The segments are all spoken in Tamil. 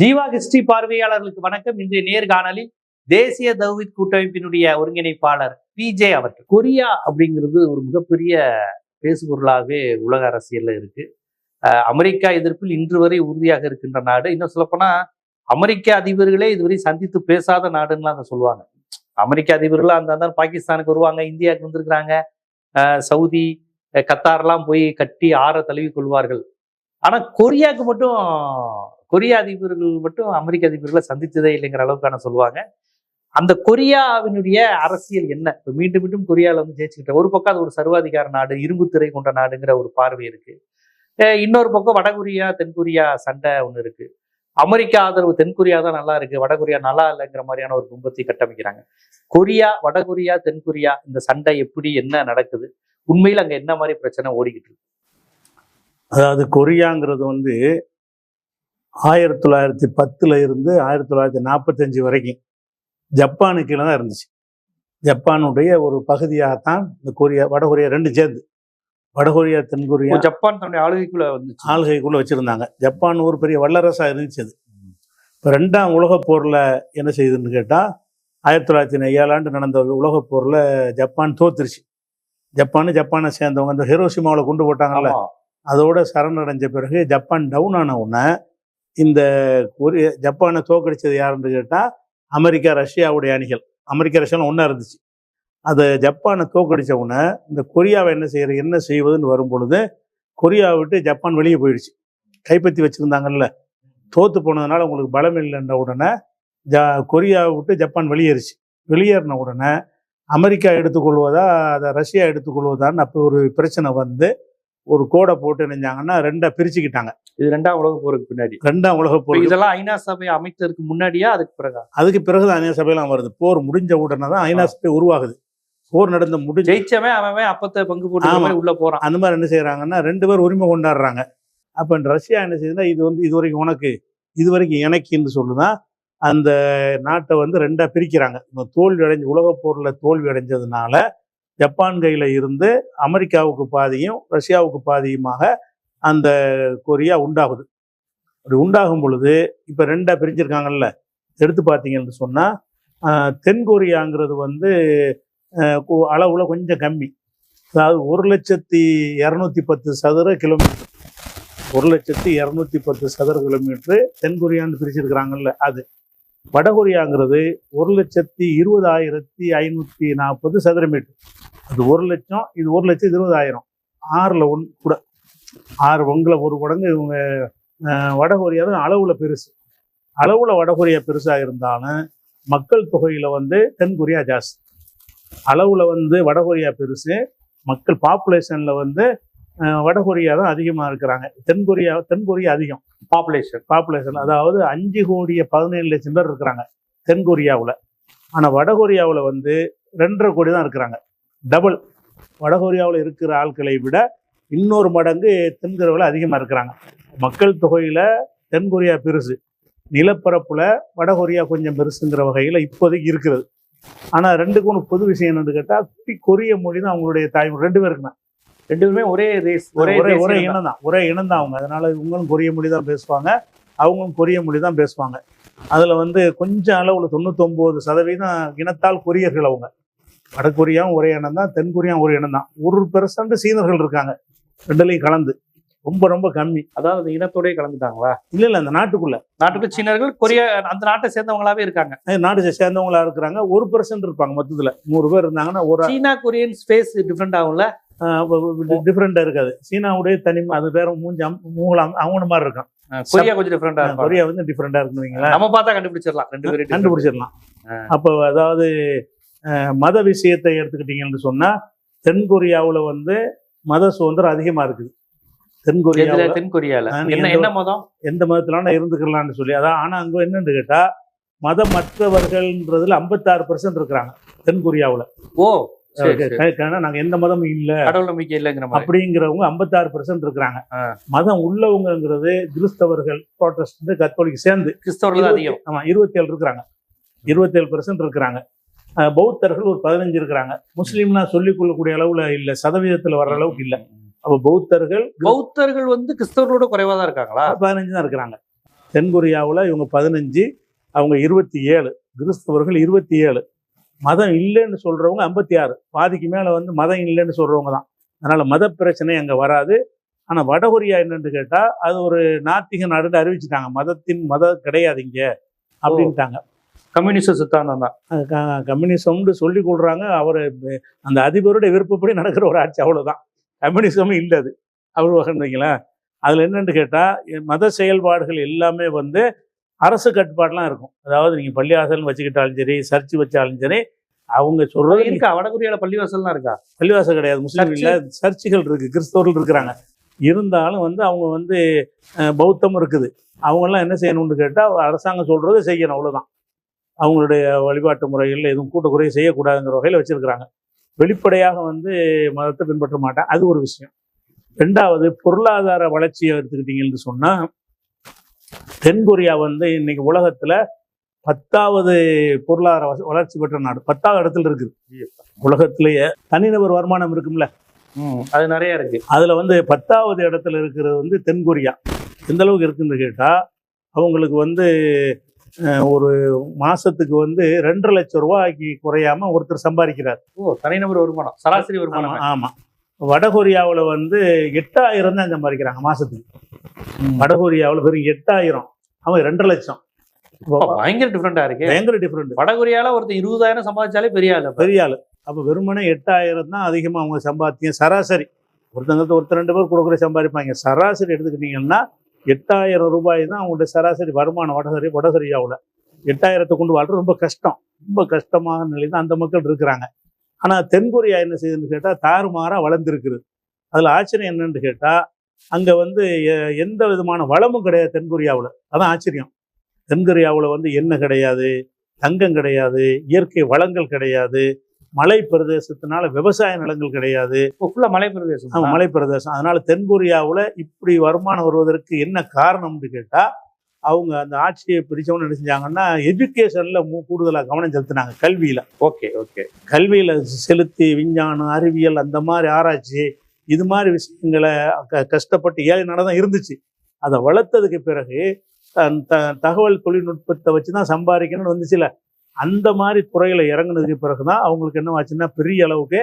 ஜீவா ஹிஸ்டரி பார்வையாளர்களுக்கு வணக்கம். இன்றைய நேர்காணலில் தேசிய தௌஹீத் கூட்டமைப்பினுடைய ஒருங்கிணைப்பாளர் பிஜே அவர்கள். கொரியா அப்படிங்கிறது ஒரு மிகப்பெரிய பேசுபொருளாகவே உலக அரசியல்ல இருக்கு. அமெரிக்கா எதிர்ப்பில் இன்று வரை உறுதியாக இருக்கின்ற நாடு. இன்னும் சொல்லப்போனா அமெரிக்க அதிபர்களே இதுவரை சந்தித்து பேசாத நாடுன்னு அதை சொல்லுவாங்க. அமெரிக்க அதிபர்கள் அந்த பாகிஸ்தானுக்கு வருவாங்க, இந்தியாவுக்கு வந்திருக்கிறாங்க, சவுதி கத்தார்லாம் போய் கட்டி ஆற தழுவி கொள்வார்கள். ஆனா கொரியாவுக்கு மட்டும் கொரியா அதிபர்கள் மட்டும் அமெரிக்க அதிபர்களை சந்தித்ததே இல்லைங்கிற அளவுக்கான சொல்லுவாங்க. அந்த கொரியாவினுடைய அரசியல் என்ன? இப்போ மீண்டும் மீண்டும் கொரியாவில் ஜெயிச்சுக்கிட்ட ஒரு பக்கம் அது ஒரு சர்வாதிகார நாடு, இரும்பு திரை கொண்ட நாடுங்கிற ஒரு பார்வை இருக்கு. இன்னொரு பக்கம் வடகொரியா தென்கொரியா சண்டை ஒன்று இருக்கு. அமெரிக்கா ஆதரவு தென்கொரியா தான் நல்லா இருக்கு, வடகொரியா நல்லா இல்லைங்கிற மாதிரியான ஒரு பிம்பத்தை கட்டமைக்கிறாங்க. கொரியா, வடகொரியா, தென்கொரியா இந்த சண்டை எப்படி, என்ன நடக்குது, உண்மையில் அங்க என்ன மாதிரி பிரச்சனை ஓடிக்கிட்டு இருக்கு? அதாவது கொரியாங்கிறது 1910 இருந்து 1945 வரைக்கும் ஜப்பானு கீழே தான் இருந்துச்சு. ஜப்பானுடைய ஒரு பகுதியாகத்தான் இந்த கொரியா, வடகொரியா ரெண்டு சேர்ந்து வடகொரியா தென்கொரியா ஜப்பான் தன்னுடைய ஆளுகைக்குள்ள வச்சிருந்தாங்க. ஜப்பான் ஒரு பெரிய வல்லரசா இருந்துச்சு. அது இப்போ 2ஆம் உலகப் போர்ல என்ன செய்யுதுன்னு கேட்டால் 1907 நடந்த உலகப் போர்ல ஜப்பான் தோத்துருச்சு. ஜப்பானை சேர்ந்தவங்க அந்த ஹிரோஷிமாவில் கொண்டு போட்டாங்கல்ல, அதோட சரணடைஞ்ச பிறகு ஜப்பான் டவுன் ஆன உடனே இந்த ஜப்பானை தோக்கடிச்சது யாருன்னு கேட்டால் அமெரிக்கா ரஷ்யாவுடைய அணிகள். அமெரிக்கா ரஷ்யாவில் ஒன்றா இருந்துச்சு. அதை ஜப்பானை தோக்கடிச்ச உடனே இந்த கொரியாவை என்ன செய்வதுன்னு வரும் பொழுது கொரியாவை விட்டு ஜப்பான் வெளியே போயிடுச்சு. கைப்பற்றி வச்சுருந்தாங்கல்ல, தோற்று போனதுனால உங்களுக்கு பலம் இல்லைன்ற உடனே கொரியாவை விட்டு ஜப்பான் வெளியேறின உடனே அமெரிக்கா எடுத்துக்கொள்வதா அதை ரஷ்யா எடுத்துக்கொள்வதான்னு அப்போ ஒரு பிரச்சனை வந்து ஒரு கோடை போட்டு நினைஞ்சாங்கன்னா 2ஆ பிரிச்சுக்கிட்டாங்க. இது 2ஆம் உலக போருக்கு பின்னாடி. 2ஆம் உலக போர் இதெல்லாம் ஐநா சபை அமைத்ததற்கு முன்னாடியா அதுக்கு பிறகு ஐநா சபையெல்லாம் வருது. போர் முடிஞ்ச உடனே தான் ஐநா சபை உருவாகுது. போர் நடந்த ஜெயிச்சவன் அவன் அப்பத்த பங்கு போட்டு உள்ள போறான். அந்த மாதிரி என்ன செய்யறாங்கன்னா 2 பேர் உரிமை கொண்டாடுறாங்க. அப்ப ரஷ்யா என்ன செய்யுதுன்னா இது வரைக்கும் உனக்கு, இது வரைக்கும் எனக்குன்னு சொல்லுதான் அந்த நாட்டை 2ஆ பிரிக்கிறாங்க. உலகப் போர்ல தோல்வி அடைஞ்சதுனால ஜப்பான் கையில இருந்து அமெரிக்காவுக்கு பாதியும் ரஷ்யாவுக்கு பாதியுமாக அந்த கொரியா உண்டாகுது. அப்படி உண்டாகும் பொழுது இப்ப 2ஆ பிரிஞ்சிருக்காங்கல்ல, எடுத்து பார்த்தீங்கன்னு சொன்னா தென்கொரியாங்கிறது அளவுல கொஞ்சம் கம்மி. அதாவது 1,210 சதுர கிலோமீட்டர் 1,210 சதுர கிலோமீட்டர் தென்கொரியான்னு பிரிச்சிருக்கிறாங்கல்ல. அது வடகொரியாங்கிறது 1,20,540 சதுர மீட்டர். அது 1 லட்சம், இது 1,20,000. 6ல் 1 கூட, 6 பங்குல ஒரு மடங்கு இவங்க வடகொரியா தான் அளவுல பெருசு. அளவுல வடகொரியா பெருசா இருந்தாலும் மக்கள் தொகையில தென்கொரியா ஜாஸ்தி. அளவுல வடகொரியா பெருசு, மக்கள் பாப்புலேஷன்ல வடகொரியா தான் அதிகமா இருக்கிறாங்க. தென்கொரியா அதிகம் பாப்புலேஷன். அதாவது 5,17,00,000 பேர் இருக்கிறாங்க தென்கொரியாவில். ஆனால் வடகொரியாவில் 2.5 கோடி தான் இருக்கிறாங்க. டபுள். வடகொரியாவில் இருக்கிற ஆட்களை விட இன்னொரு மடங்கு தென்கொரியாவில் அதிகமாக இருக்கிறாங்க. மக்கள் தொகையில் தென்கொரியா பெருசு, நிலப்பரப்புல வடகொரியா கொஞ்சம் பெருசுங்கிற வகையில் இப்போதைக்கு இருக்கிறது. ஆனால் 2க்கும் ஒரு பொது விஷயம் என்னன்னு கேட்டால் கொரிய மொழி தான் அவங்களுடைய தாய்மொழி. 2 பேருக்குண்ணா, 2 பேருமே ஒரே இனம் தான். அவங்க. அதனால இவங்களும் கொரிய மொழி தான் பேசுவாங்க, அவங்களும் கொரிய மொழி தான் பேசுவாங்க. அதுல கொஞ்சம் அளவுல 99% இனத்தால் கொரியர்கள். அவங்க வடகொரியாவும் ஒரே இனம் தான், தென்கொரியாவும் ஒரு இனம் தான். 1% சீனர்கள் இருக்காங்க, 2லையும் கலந்து. ரொம்ப ரொம்ப கம்மி. அதாவது இனத்தோடய கலந்துட்டாங்களா? இல்ல அந்த நாட்டுக்குள்ள சீனர்கள் கொரியா அந்த நாட்டை சேர்ந்தவங்களாவே இருக்காங்க. நாட்டை சேர்ந்தவங்களா இருக்கிறாங்க. 1% இருப்பாங்க. மொத்தத்துல 100 பேர் இருந்தாங்கன்னா ஒரு சீனா கொரியன் ஸ்பேஸ் டிஃப்ரெண்ட் ஆகும்ல, டிஃப்ரெண்டா இருக்காது. சீனாவுடைய தனிமை, அது வேற மூலம் அவங்க மாதிரி இருக்கும். கொரியா கொஞ்சம் டிஃப்ரெண்டா இருக்கும். கொரியா டிஃப்ரெண்டா இருக்குன்னு நம்ம பார்த்தா கண்டுபிடிச்சிடலாம். அப்போ அதாவது மத விஷயத்தை எடுத்துக்கிட்டீங்கன்னு சொன்னா தென்கொரியாவுல மத சுதந்திரம் அதிகமா இருக்குது. தென்கொரியால என்ன மதம், எந்த மதத்துல இருந்துக்கலாம்னு சொல்லி. அதான். ஆனா அங்க என்னன்னு கேட்டா மதமற்றவர்கள்ன்றதுல 56% இருக்கிறாங்க தென்கொரியாவுல. நாங்க எந்த மதமும் இல்ல, கடவுள் நம்பிக்கை இல்லைங்கிற அப்படிங்கிறவங்க 56% இருக்கிறாங்க. மதம் உள்ளவங்கிறது கிறிஸ்தவர்கள், புரோட்டஸ்டன்ட், கத்தோலிக் சேர்ந்து கிறிஸ்தவர்கள் அதிகம். ஆமா, 27 இருக்கிறாங்க. 27% இருக்கிறாங்க. பௌத்தர்கள் ஒரு 15 இருக்கிறாங்க. முஸ்லீம்னா சொல்லிக் கொள்ளக்கூடிய அளவுல இல்ல, சதவீதத்துல வர்ற அளவுக்கு இல்ல. அப்ப பௌத்தர்கள் கிறிஸ்தவர்களோட குறைவா தான் இருக்காங்களா? 15 தான் இருக்கிறாங்க. தென்கொரியாவில் இவங்க 15, அவங்க 27, கிறிஸ்தவர்கள் 27, மதம் இல்லைன்னு சொல்றவங்க 56, பாதிக்கு மேலே வந்து மதம் இல்லைன்னு சொல்றவங்க தான். அதனால மத பிரச்சனை அங்கே வராது. ஆனால் வடகொரியா என்னன்னு கேட்டால் அது ஒரு நாத்திக நாடுன்னு அறிவிச்சுட்டாங்க. மதம் கிடையாது இங்கே அப்படின்ட்டாங்க. கம்யூனிஸ்ட் சித்தாந்தம் தான். கம்யூனிசம்னு சொல்லி கொடுறாங்க. அவர் அந்த அதிபருடைய விருப்பப்படி நடக்கிற ஒரு ஆட்சி, அவ்வளோதான். கம்யூனிசமும் இல்லை அது, அவ்வளோ வகைங்களா. அதில் என்னென்னு கேட்டால் மத செயல்பாடுகள் எல்லாமே வந்து அரசு கட்டுப்பாடுலாம் இருக்கும். அதாவது நீங்கள் பள்ளிவாசல் வச்சுக்கிட்டாலும் சரி, சர்ச்சு வச்சாலும் சரி, அவங்க சொல்றது இருக்கா. வடகொரியால பள்ளிவாசல்லாம் இருக்கா? பள்ளிவாசல் கிடையாது, முஸ்லீம் இல்லை, சர்ச்சுகள் இருக்குது, கிறிஸ்தவர்கள் இருக்கிறாங்க. இருந்தாலும் வந்து அவங்க வந்து பௌத்தம் இருக்குது. அவங்கெல்லாம் என்ன செய்யணும்னு கேட்டால் அரசாங்கம் சொல்கிறது செய்யணும், அவ்வளோதான். அவங்களுடைய வழிபாட்டு முறைகளில் எதுவும் கூட்டக்குறைய செய்யக்கூடாதுங்கிற வகையில் வச்சுருக்கிறாங்க. வெளிப்படையாக வந்து மதத்தை பின்பற்ற மாட்டாங்க. அது ஒரு விஷயம். ரெண்டாவது, பொருளாதார வளர்ச்சியை எடுத்துக்கிட்டீங்கன்னு சொன்னால், தென்கொரியா வந்து இன்னைக்கு உலகத்தில் 10வது பொருளாதார வளர்ச்சி பெற்ற நாடு, 10வது இடத்துல இருக்குது உலகத்திலேயே. தனிநபர் வருமானம் இருக்கும்ல, அது நிறைய இருக்கு. அதில் வந்து 10வது இடத்துல இருக்கிறது வந்து தென்கொரியா. எந்த அளவுக்கு இருக்குன்னு கேட்டால், அவங்களுக்கு வந்து ஒரு மாசத்துக்கு வந்து 2.5 லட்சம் ரூபாய்க்கு குறையாம ஒருத்தர் சம்பாதிக்கிறார். தனிநபர் வருமானம், சராசரி வருமானம். ஆமாம். வடகொரியாவில் வந்து 8000 தான் சம்பாதிக்கிறாங்க மாசத்துக்கு. வடகொரியாவில் வெறும் 8000, அவன் 2.5 லட்சம். பயங்கர டிஃபரெண்டா இருக்கு. பயங்கர டிஃபரெண்ட். வடகொரியால ஒருத்தர் 20,000 சம்பாதிச்சாலே பெரிய ஆளு. அப்போ வெறுமனே 8000 தான் அதிகமாக அவங்க சம்பாத்தியம். சராசரி ஒருத்தர் 2 பேர் கூட சம்பாதிப்பாங்க. சராசரி எடுத்துக்கிட்டீங்கன்னா 8000 ரூபாய் தான் அவங்களுடைய சராசரி வருமானம். வடகொரியாவில் 8000 கொண்டு வாழ்றது ரொம்ப கஷ்டம். ரொம்ப கஷ்டமான நிலை தான் அந்த மக்கள் இருக்கிறாங்க. ஆனால் தென்கொரியா என்ன செய்யுதுன்னு கேட்டால் தாறுமாறாக வளர்ந்துருக்குது. அதில் ஆச்சரியம் என்னன்னு கேட்டால், அங்கே வந்து எந்த விதமான வளமும் கிடையாது தென்கொரியாவில். அதான் ஆச்சரியம். தென்கொரியாவில் வந்து எண்ணெய் கிடையாது, தங்கம் கிடையாது, இயற்கை வளங்கள் கிடையாது, மலை பிரதேசத்தினால விவசாய நிலங்கள் கிடையாது. மலை பிரதேசம். மலை பிரதேசம். அதனால தென்கொரியாவில் இப்படி வருமானம் வருவதற்கு என்ன காரணம்னு கேட்டால், அவங்க அந்த ஆட்சியை பிடிச்சவங்க என்ன செஞ்சாங்கன்னா, எஜுகேஷன்ல கூடுதலாக கவனம் செலுத்தினாங்க. கல்வியில செலுத்தி விஞ்ஞானம், அறிவியல், அந்த மாதிரி ஆராய்ச்சி, இது மாதிரி விஷயங்களை கஷ்டப்பட்டு ஏழை நாடு தான் இருந்துச்சு. அதை வளர்த்ததுக்கு பிறகு தகவல் தொழில்நுட்பத்தை வச்சுதான் சம்பாதிக்கணும்னு வந்துச்சுல, அந்த மாதிரி துறையில இறங்குனதுக்கு பிறகுதான் அவங்களுக்கு என்ன ஆச்சுன்னா பெரிய அளவுக்கு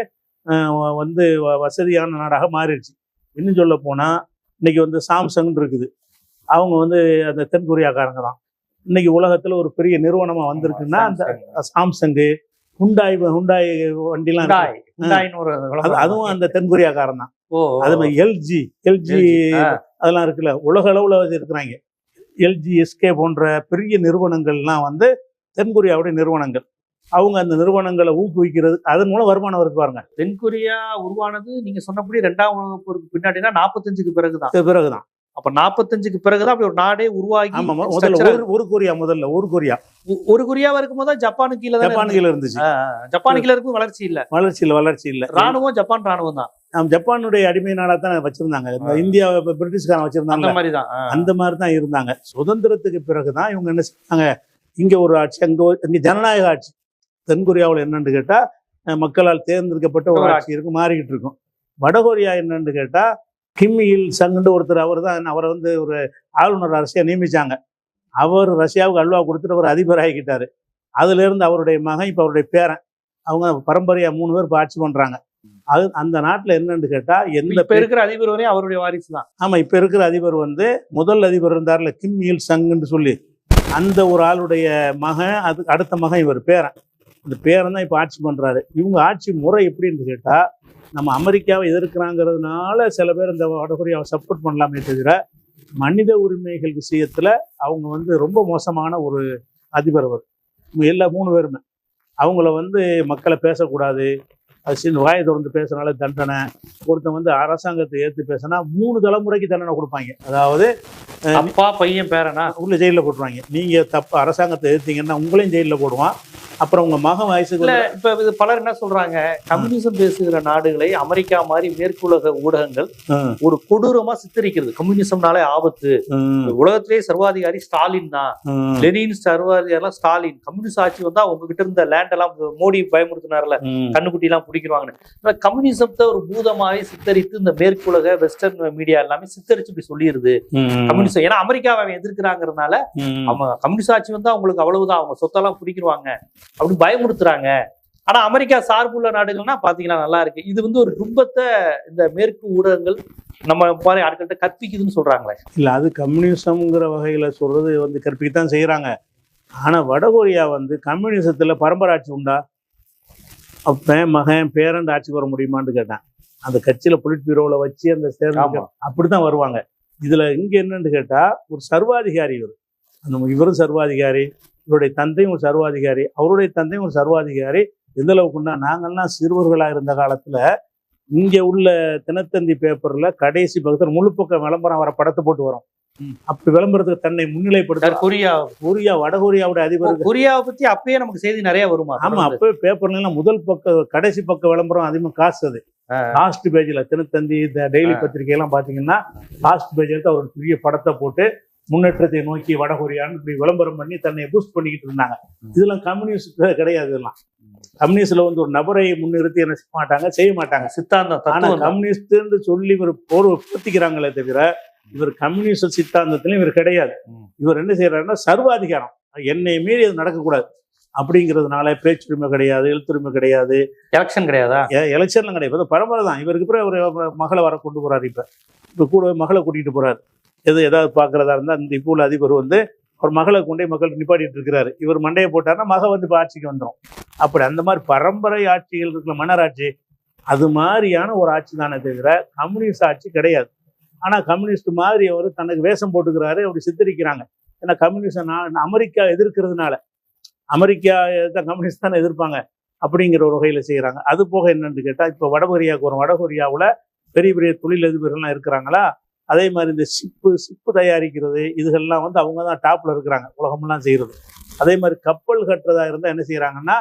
வந்து வசதியான நாடாக மாறிடுச்சு. இன்னும் சொல்ல போனா இன்னைக்கு வந்து சாம்சங் இருக்குது. அவங்க வந்து அந்த தென்கொரியாக்காரங்க தான். இன்னைக்கு உலகத்துல ஒரு பெரிய நிறுவனமா வந்திருக்குன்னா அந்த சாம்சங்கு, ஹுண்டாய் வண்டிலாம் அதுவும் அந்த தென்கொரியாக்காரன் தான். அது மாதிரி எல்ஜி அதெல்லாம் இருக்குல்ல, உலக அளவுல இருக்கிறாங்க. எல்ஜி, எஸ்கே போன்ற பெரிய நிறுவனங்கள்லாம் வந்து தென்கொரியாவுடைய நிறுவனங்கள். அவங்க அந்த நிறுவனங்களை ஊக்குவிக்கிறது, அதன் மூலம் வருமானம் வருது பாருங்க. தென்கொரியா உருவானது நீங்க சொன்னபடி 2ஆம் உலகப் போருக்கு பின்னாடினா 45க்கு பிறகுதான். அப்ப 45க்கு பிறகுதான் அப்படி ஒரு நாடே உருவாகி. ஒரு கொரியாவா இருக்கும்போது ஜப்பானுக்கு கீழே இருந்துச்சு. ஜப்பானுக்கு கீழே இருக்கும். வளர்ச்சி இல்ல. ராணுவம் ஜப்பான் ராணுவம் தான். ஜப்பானுடைய அடிமை நாடா தான் வச்சிருந்தாங்க. இந்தியா பிரிட்டிஷ்காரன் வச்சிருந்தாங்க, அந்த மாதிரி தான் இருந்தாங்க. சுதந்திரத்துக்கு பிறகுதான் இவங்க என்ன செய்வாங்க, இங்க ஒரு ஆட்சி, அங்க ஜனநாயக ஆட்சி. தென்கொரியாவில் என்னன்னு கேட்டா மக்களால் தேர்ந்தெடுக்கப்பட்ட ஒரு ஆட்சி இருக்கு, மாறிக்கிட்டு இருக்கும். வடகொரியா என்னன்னு கேட்டா கிம் இல் சங்ன்னு ஒருத்தர், அவரை வந்து ஒரு ஆளுநர் ரஷ்யா நியமிச்சாங்க. அவர் ரஷ்யாவுக்கு அல்வா கொடுத்துட்டு அவர் அதிபர் ஆகிக்கிட்டாரு. அதுல இருந்து அவருடைய மகன், இப்ப அவருடைய பேரன், அவங்க பரம்பரையா 3 பேர் இப்ப ஆட்சி பண்றாங்க. அது அந்த நாட்டுல என்னன்னு கேட்டா, இப்ப இருக்கிற அதிபர் வரையும் அவருடைய வாரிசு தான். ஆமா, இப்ப இருக்கிற அதிபர் வந்து முதல் அதிபர் இருந்தார்ல கிம் இல் சங்ன்னு சொல்லி, அந்த ஒரு ஆளுடைய மகன், அதுக்கு அடுத்த மகன் இவர் பேரன். இந்த பேரன் தான் இப்ப ஆட்சி பண்றாரு. இவங்க ஆட்சி முறை எப்படின்னு கேட்டா, நம்ம அமெரிக்காவை எதிர்க்கிறாங்கிறதுனால சில பேர் இந்த வடகொரியாவை சப்போர்ட் பண்ணலாமே தவிர, மனித உரிமைகள் விஷயத்துல அவங்க வந்து ரொம்ப மோசமான ஒரு அதிபர் அவர். எல்லா 3 பேருமே அவங்கள வந்து மக்களை பேசக்கூடாது, அது வாயை தொடர்ந்து பேசுறதுனால தண்டனை. ஒருத்தன் வந்து அரசாங்கத்தை ஏற்று பேசினா 3 தலைமுறைக்கு தண்டனை கொடுப்பாங்க. அதாவது அப்பா பையன் பேரனா உள்ள ஜெயிலில் போட்டுருவாங்க. நீங்க தப்பு அரசாங்கத்தை எதிர்த்தீங்கன்னா உங்களையும் ஜெயிலில் போடுவான், அப்புறம் உங்க மகன் வயசுக்கு இல்ல இப்ப இது பலர் என்ன சொல்றாங்க, கம்யூனிசம் பேசுகிற நாடுகளை அமெரிக்கா மாதிரி மேற்குலக ஊடகங்கள் ஒரு கொடூரமா சித்தரிக்கிறது. கம்யூனிசம்னாலே ஆபத்து, உலகத்திலேயே சர்வாதிகாரி ஸ்டாலின் தான், லெனின் சர்வாதிகாரிலாம் ஸ்டாலின், கம்யூனிஸ்ட் ஆட்சி வந்தா உங்ககிட்ட இருந்த லேண்ட் எல்லாம் மோடி பயமுறுத்தினார்ல, கண்ணுக்குட்டி எல்லாம் பிடிக்கிறாங்கன்னு. கம்யூனிசத்தை ஒரு பூதமாவே சித்தரித்து இந்த மேற்குலக வெஸ்டர்ன் மீடியா எல்லாமே சித்தரிச்சு இப்படி சொல்லிடுது கம்யூனிசம். ஏன்னா அமெரிக்காவை அவன் எதிர்க்கிறாங்கிறதுனால அவங்க கம்யூனிஸ்ட் ஆட்சி வந்தா அவங்களுக்கு அவ்வளவுதான், அவங்க சொத்தெல்லாம் பிடிக்கிடுவாங்க அப்படின்னு பயமுறுத்துறாங்க. ஆனா அமெரிக்கா சார்புள்ள நாடுகள்னா பாத்தீங்கன்னா நல்லா இருக்கு. இது ஒரு துன்பத்தை இந்த மேற்கு ஊடகங்கள் நம்ம மாதிரி ஆட்கள்கிட்ட கற்பிக்குதுன்னு சொல்றாங்களே. இல்ல, அது கம்யூனிசம்ங்கிற வகையில சொல்றது கற்பிக்கத்தான் செய்யறாங்க. ஆனா வடகொரியா கம்யூனிசத்துல பரம்பராட்சி உண்டா? அப்பன் மகன் பேரண்ட் ஆட்சிக்கு வர முடியுமான்னு கேட்டேன். அந்த கட்சியில பொலிட் பியூரோல வச்சு அந்த சேர்ந்து அப்படித்தான் வருவாங்க. இதுல இங்க என்னன்னு கேட்டா, ஒரு சர்வாதிகாரி இவரும் சர்வாதிகாரி, இவருடைய தந்தையும் ஒரு சர்வாதிகாரி, அவருடைய தந்தையும் ஒரு சர்வாதிகாரி. எந்த அளவுக்குன்னா, நாங்கள்லாம் சிறுவர்களா இருந்த காலத்துல இங்க உள்ள தினத்தந்தி பேப்பர்ல கடைசி பக்கத்துல முழு பக்கம் விளம்பரம் வர படத்தை போட்டு வரும். அப்படி விளம்பரத்துக்கு தன்னை முன்னிலைப்படுத்த கொரியா வடகொரியாவுடைய அதிபர். கொரியாவை பத்தி அப்பயே நமக்கு செய்தி நிறைய வருமா? ஆமா, அப்பவே பேப்பர்ல எல்லாம் முதல் பக்க கடைசி பக்க விளம்பரம் அதிகமா காசு. அது லாஸ்ட் பேஜ்ல தினத்தந்தி இந்த டெய்லி பத்திரிகை எல்லாம் பாத்தீங்கன்னா லாஸ்ட் பேஜ் எடுத்து அவர் பெரிய படத்தை போட்டு முன்னேற்றத்தை நோக்கி வடகொரியான்னு இப்படி விளம்பரம் பண்ணி தன்னை பூஸ்ட் பண்ணிக்கிட்டு இருந்தாங்க. இதெல்லாம் கம்யூனிஸ்ட் கிடையாது. இதெல்லாம் கம்யூனிஸ்ட்ல ஒரு நபரை முன்னிறுத்தி என்ன செய்ய மாட்டாங்க சித்தாந்தம். ஆனா கம்யூனிஸ்ட் சொல்லி இவர் போர் உற்பத்திக்கிறாங்களே தவிர இவர் கம்யூனிஸ்ட் சித்தாந்தத்திலும் இவர் கிடையாது. இவர் என்ன செய்யறாருன்னா சர்வாதிகாரம், என்னை மீறி அது நடக்கக்கூடாது அப்படிங்கிறதுனால பேச்சுரிமை கிடையாது, எழுத்துரிமை கிடையாது, எலெக்ஷன் கிடையாதா? எலெக்ஷன்லாம் கிடையாது. பரம்பரை தான். இவருக்கு பிறகு அவர் மகளை வர கொண்டு போறாரு. இப்ப கூட மகளை கூட்டிகிட்டு போறாரு. ஏதாவது பார்க்கறதா இருந்தா இந்த இப்போ உள்ள அதிபர் அவர் மகளை கொண்டே மக்கள் நிப்பாட்டிட்டு இருக்கிறாரு. இவர் மண்டையை போட்டாருன்னா மக இப்போ ஆட்சிக்கு வந்துடும். அப்படி அந்த மாதிரி பரம்பரை ஆட்சிகள் இருக்கிற மன்னராட்சி அது மாதிரியான ஒரு ஆட்சி தானே தவிர கம்யூனிஸ்ட் ஆட்சி கிடையாது. ஆனா கம்யூனிஸ்ட் மாதிரி அவர் தனக்கு வேஷம் போட்டுக்கிறாரு, அப்படி சித்தரிக்கிறாங்க. ஏன்னா கம்யூனிஸ்ட் அமெரிக்கா எதிர்க்கிறதுனால, அமெரிக்கா கம்யூனிஸ்ட் தானே எதிர்ப்பாங்க அப்படிங்கிற ஒரு வகையில செய்யறாங்க. அது போக என்னன்னு கேட்டா, இப்போ வடகொரியாவுக்கு வரும், வடகொரியாவில் பெரிய பெரிய தொழிலதிபர்கள்லாம் இருக்கிறாங்களா, அதே மாதிரி இந்த சிப்பு தயாரிக்கிறது இதுகள்லாம் அவங்க தான் டாப்ல இருக்கிறாங்க, உலகமெல்லாம் செய்யறது. அதே மாதிரி கப்பல் கட்டுறதா இருந்தால் என்ன செய்யறாங்கன்னா,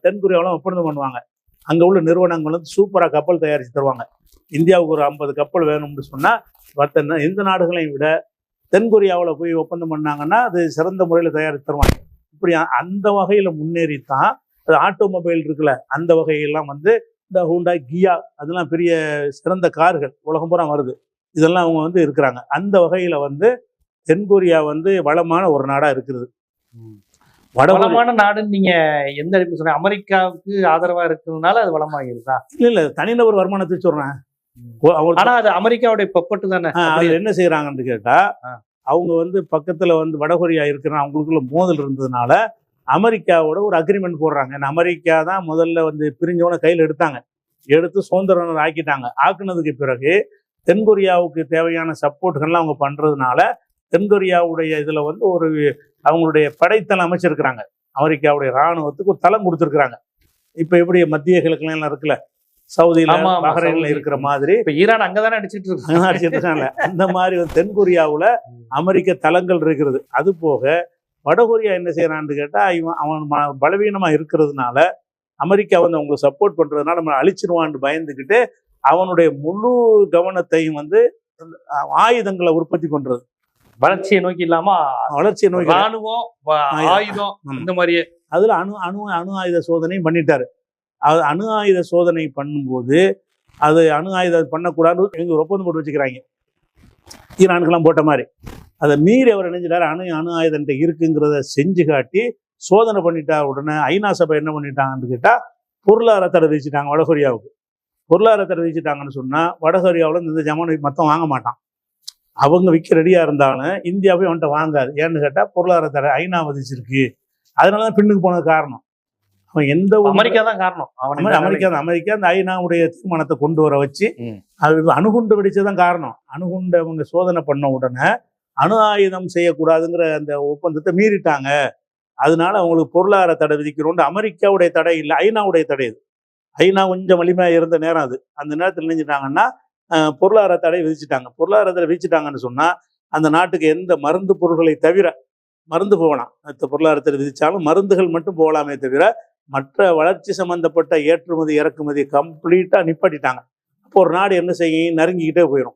தென்கொரியாவில் ஒப்பந்தம் பண்ணுவாங்க. அங்கே உள்ள நிறுவனங்கள் சூப்பராக கப்பல் தயாரித்து தருவாங்க. இந்தியாவுக்கு ஒரு 50 கப்பல் வேணும்னு சொன்னால் எந்த நாடுகளையும் விட தென்கொரியாவில் போய் ஒப்பந்தம் பண்ணாங்கன்னா அது சிறந்த முறையில் தயாரித்து தருவாங்க. இப்படி அந்த வகையில் முன்னேறித்தான் அது ஆட்டோமொபைல் இருக்குல்ல, அந்த வகையெல்லாம் இந்த ஹூண்டாய் கியா அதெல்லாம் பெரிய சிறந்த கார்கள் உலகம் பூரா வருது. இதெல்லாம் அவங்க இருக்கிறாங்க. அந்த வகையில் தென்கொரியா வளமான ஒரு நாடா இருக்கிறது. வளமான நாடுன்னு நீங்க எந்த இடத்துல சொல்றீங்க? அமெரிக்காவுக்கு ஆதரவா இருக்கிறதுனால அது வளமாகிருதா? இல்ல, தனிநபர் வருமானத்தை சொல்றேன். ஆனா அது அமெரிக்காவுடைய பப்பட்டு தானே. அதுல என்ன செய்யறாங்கன்னு கேட்டா, அவங்க பக்கத்துல வடகொரியா இருக்கிற அவங்களுக்குள்ள மோதல் இருந்ததுனால அமெரிக்காவோட ஒரு அக்ரிமெண்ட் போடுறாங்க. அமெரிக்கா தான் முதல்ல பிரிஞ்சவன கையில் எடுத்து சுதந்திரம் ஆக்கிட்டாங்க. ஆக்குனதுக்கு பிறகு தென்கொரியாவுக்கு தேவையான சப்போர்ட்டுகள்லாம் அவங்க பண்றதுனால தென்கொரியாவுடைய இதுல ஒரு அவங்களுடைய படைத்தளம் அமைச்சிருக்கிறாங்க. அமெரிக்காவுடைய இராணுவத்துக்கு ஒரு தளம் கொடுத்துருக்குறாங்க. இப்ப எப்படி மத்திய கிழக்குலாம் இருக்குல்ல, சவுதியில பஹ்ரைன்ல இருக்கிற மாதிரி ஈரான் அங்கதானே அடிச்சுட்டு இருக்காங்க. அந்த மாதிரி தென்கொரியாவுல அமெரிக்க தளங்கள் இருக்கிறது. அது போக வடகொரியா என்ன செய்யறான்னு கேட்டா, அவன் பலவீனமா இருக்கிறதுனால அமெரிக்கா அவங்களுக்கு சப்போர்ட் பண்றதுனால நம்ம அழிச்சிருவான்னு பயந்துக்கிட்டு அவனுடைய முழு கவனத்தையும் ஆயுதங்களை உற்பத்தி பண்றது. வளர்ச்சியை நோக்கி இல்லாம வளர்ச்சியை நோக்கி ராணுவம் ஆயுதம் இந்த மாதிரியே. அதுல அணு ஆயுத சோதனையும் பண்ணிட்டாரு. அது அணு ஆயுத சோதனை பண்ணும்போது அது அணு ஆயுதம் பண்ணக்கூடாது ஒரு ஒப்பந்தம் போட்டு வச்சுக்கிறாங்க, ஈரானுக்கெல்லாம் போட்ட மாதிரி. அதை மீறி அவர் நினைஞ்சிட்டாரு, அணு ஆயுதம் இருக்குங்கிறத செஞ்சு காட்டி சோதனை பண்ணிட்டா உடனே ஐநா சபை என்ன பண்ணிட்டாங்கன்னு கேட்டா பொருளாதார தடை விதிச்சுட்டாங்க. வடகொரியாவுக்கு பொருளாதார தடை விதிச்சுட்டாங்கன்னு சொன்னா வடகொரியாவில் இந்த ஜமான் மொத்தம் வாங்க மாட்டான். அவங்க விற்க ரெடியா இருந்தாலும் இந்தியாவே அவன்கிட்ட வாங்காது. ஏன்னு கேட்டா பொருளாதார தடை ஐநா விதிச்சிருக்கு. அதனாலதான் பின்னுக்கு போனது காரணம். அவன் எந்த அமெரிக்கா தான் காரணம். அமெரிக்கா அந்த ஐநாவுடைய தீர்மானத்தை கொண்டு வர வச்சு அது அணுகுண்டு வெடிச்சதான் காரணம். அணுகுண்டு அவங்க சோதனை பண்ண உடனே அணு ஆயுதம் செய்யக்கூடாதுங்கிற அந்த ஒப்பந்தத்தை மீறிட்டாங்க. அதனால அவங்களுக்கு பொருளாதார தடை விதிக்கிறோம். அமெரிக்காவுடைய தடை இல்லை, ஐநாவுடைய தடை. இது ஐநா கொஞ்சம் வலிமையா இருந்த நேரம். அது அந்த நேரத்தில் நினைஞ்சிட்டாங்கன்னா பொருளாதார தடை விதிச்சுட்டாங்க. பொருளாதார தடை விதிச்சுட்டாங்கன்னு சொன்னா அந்த நாட்டுக்கு எந்த மருந்து பொருட்களை தவிர மருந்து போகலாம். மற்ற பொருளாதாரத்தில் விதிச்சாலும் மருந்துகள் மட்டும் போகலாமே தவிர மற்ற வளர்ச்சி சம்பந்தப்பட்ட ஏற்றுமதி இறக்குமதி கம்ப்ளீட்டா நிப்பாட்டிட்டாங்க. அப்போ ஒரு நாடு என்ன செய்யும்? நறுங்கிக்கிட்டே போயிடும்,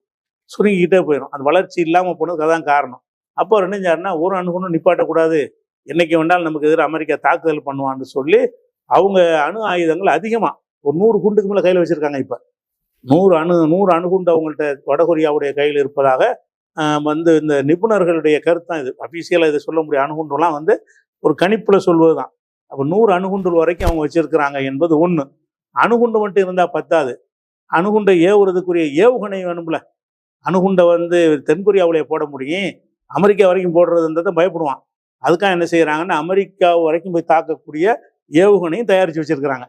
சுருங்கிக்கிட்டே போயிடும். அந்த வளர்ச்சி இல்லாமல் போனதுக்கு அதான் காரணம். அப்போ அவர் என்ன செஞ்சாருன்னா, ஒரு அணுகுண்டு நிப்பாட்டக்கூடாது, என்னைக்கு வேண்டாலும் நமக்கு எதிராக அமெரிக்கா தாக்குதல் பண்ணுவான்னு சொல்லி அவங்க அணு ஆயுதங்கள் அதிகமாக ஒரு 100 குண்டுக்கு மேலே கையில் வச்சிருக்காங்க. இப்போ 100 அணுகுண்டு அவங்கள்ட்ட வடகொரியாவுடைய கையில் இருப்பதாக வந்து இந்த நிபுணர்களுடைய கருத்து தான். இது அபிஷியலாக இதை சொல்ல முடியும். அணுகுண்டுலாம் வந்து ஒரு கணிப்பில் சொல்வது தான். அப்போ 100 அணுகுண்டு வரைக்கும் அவங்க வச்சிருக்கிறாங்க என்பது ஒன்று. அணுகுண்டு மட்டும் இருந்தால் பத்தாது, அணுகுண்டை ஏவுறதுக்குரிய ஏவுகணை வேணும்ல. அணுகுண்டை வந்து தென்கொரியாவிலே போட முடியும், அமெரிக்கா வரைக்கும் போடுறதுன்றதை பயப்படுவான். அதுக்காக என்ன செய்கிறாங்கன்னா, அமெரிக்கா வரைக்கும் போய் தாக்கக்கூடிய ஏவுகணையும் தயாரித்து வச்சிருக்கிறாங்க.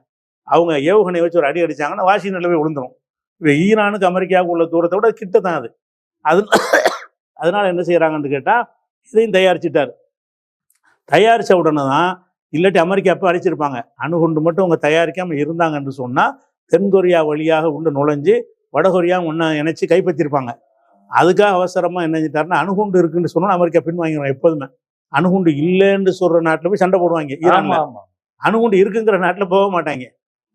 அவங்க ஏவுகணையை வச்சு ஒரு அடி அடித்தாங்கன்னா வாஷிங்டன்ல போய் விழுந்துடும். இப்போ ஈரானுக்கு அமெரிக்காவுக்கு உள்ள தூரத்தை விட கிட்ட தான் அது. அதனால என்ன செய்கிறாங்கன்னு கேட்டால், இதையும் தயாரிச்சுட்டார். தயாரித்த உடனே தான், இல்லாட்டி அமெரிக்கா அப்போ அடிச்சிருப்பாங்க. அணுகுண்டு மட்டும் அவங்க தயாரிக்காமல் இருந்தாங்கன்னு சொன்னால் தென்கொரியா வழியாக உள்ள நுழைஞ்சு வடகொரியா ஒன்றா இணைச்சி கைப்பற்றிருப்பாங்க. அதுக்காக அவசரமாக என்ன செஞ்சிட்டாருன்னா, அணுகுண்டு இருக்குன்னு சொன்னால் அமெரிக்கா பின்வாங்கிடுவாங்க. எப்போதுமே அணுகுண்டு இல்லைன்னு சொல்கிற நாட்டில் போய் சண்டை போடுவாங்க. ஈரான்ல அணுகுண்டு இருக்குங்கிற நாட்டில் போக மாட்டாங்க.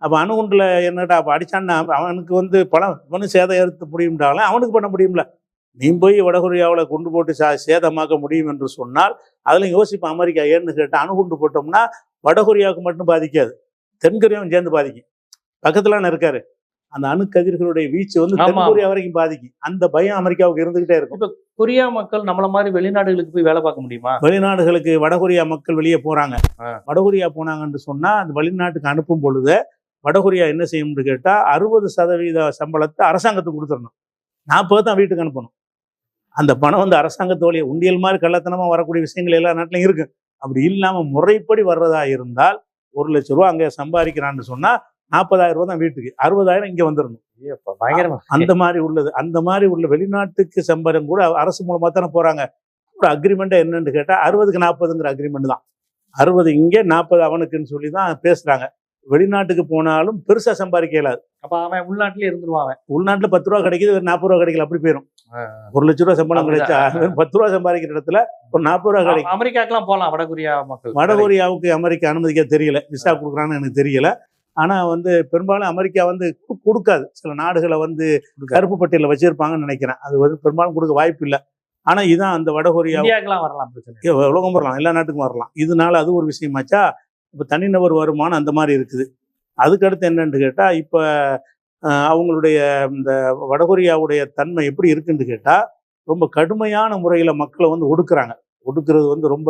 அப்போ அணுகுண்டில் என்னடா அப்போ அடித்தான்னா அவனுக்கு வந்து அவனு சேதம் ஏற்ற முடியும்டாலும் அவனுக்கு பண்ண முடியும்ல. நீ போய் வடகொரியாவில் கொண்டு போட்டு சேதமாக்க முடியும் என்று சொன்னால் அதில் யோசிப்போம் அமெரிக்கா. ஏன்னு கேட்டால், அணுகுண்டு போட்டோம்னா வடகொரியாவுக்கு மட்டும் பாதிக்காது, தென்கொரியாவும் சேர்ந்து பாதிக்கும். பக்கத்துலான இருக்காரு, அந்த அணுக்கதிர்களுடைய வீச்சு வந்து தென்கொரியா வரைக்கும் பாதிக்கும். அந்த பயம் அமெரிக்காவுக்கு இருந்துகிட்டே இருக்கும். இப்போ கொரியா மக்கள் நம்மள மாதிரி வெளிநாடுகளுக்கு போய் வேலை பார்க்க முடியுமா? வெளிநாடுகளுக்கு வடகொரியா மக்கள் வெளியே போறாங்க. வடகொரியா போனாங்கன்னு சொன்னா அந்த வெளிநாட்டுக்கு அனுப்பும் பொழுது வடகொரியா என்ன செய்யும்னு கேட்டால், 60% சம்பளத்தை அரசாங்கத்துக்கு கொடுத்துடணும், 40 தான் வீட்டுக்கு அனுப்பணும். அந்த பணம் வந்து அரசாங்கத்தோடைய உண்டியல் மாதிரி கள்ளத்தனமாக வரக்கூடிய விஷயங்கள் எல்லா நாட்டிலையும் இருக்கு. அப்படி இல்லாமல் முறைப்படி வர்றதா இருந்தால் 1 லட்ச ரூபா அங்கே சம்பாதிக்கிறான்னு சொன்னால் 40,000 ரூபா தான் வீட்டுக்கு, 60,000 இங்கே வந்துடணும். அந்த மாதிரி உள்ளது. அந்த மாதிரி உள்ள வெளிநாட்டுக்கு சம்பளம் கூட அரசு மூலமாக தானே போகிறாங்க. ஒரு அக்ரிமெண்ட்டை என்னன்னு கேட்டால் 60க்கு 40ங்கிற அக்ரிமெண்ட் தான். 60 இங்கே 40 அவனுக்குன்னு சொல்லி தான் பேசுகிறாங்க. வெளிநாட்டுக்கு போனாலும் பெருசாக சம்பாதிக்க இயலாது. அப்போ அவன் உள்நாட்டிலே இருந்துருவாங்க. உள்நாட்டில் 10 ரூபா கிடைக்குது, 40 ரூபா கிடைக்கல, அப்படி போயிடும். 1 லட்ச ரூபா சம்பளம் கிடைச்சா 10 ரூபா சம்பாதிக்கிற இடத்துல ஒரு 40 ரூபா கிடைக்கும். அமெரிக்காக்கெல்லாம் போகலாம் வடகொரியா மக்கள். வடகொரியாவுக்கு அமெரிக்கா அனுமதிக்க தெரியல, விசா கொடுக்குறான்னு எனக்கு தெரியல. ஆனால் வந்து பெரும்பாலும் அமெரிக்கா வந்து கொடுக்காது. சில நாடுகளை வந்து கருப்பு பட்டியலில் வச்சிருப்பாங்கன்னு நினைக்கிறேன். அது வந்து பெரும்பாலும் கொடுக்க வாய்ப்பு இல்லை. ஆனால் இதுதான் அந்த வடகொரியா வரலாம், உலகம் வரலாம், எல்லா நாட்டுக்கும் வரலாம். இதனால அது ஒரு விஷயமாச்சா. இப்போ தனிநபர் வருமானம் அந்த மாதிரி இருக்குது. அதுக்கடுத்து என்னன்னு கேட்டால், இப்போ அவங்களுடைய இந்த வடகொரியாவுடைய தன்மை எப்படி இருக்குன்னு கேட்டால், ரொம்ப கடுமையான முறையில் மக்களை வந்து ஒடுக்குறாங்க. ஒடுக்குறது வந்து ரொம்ப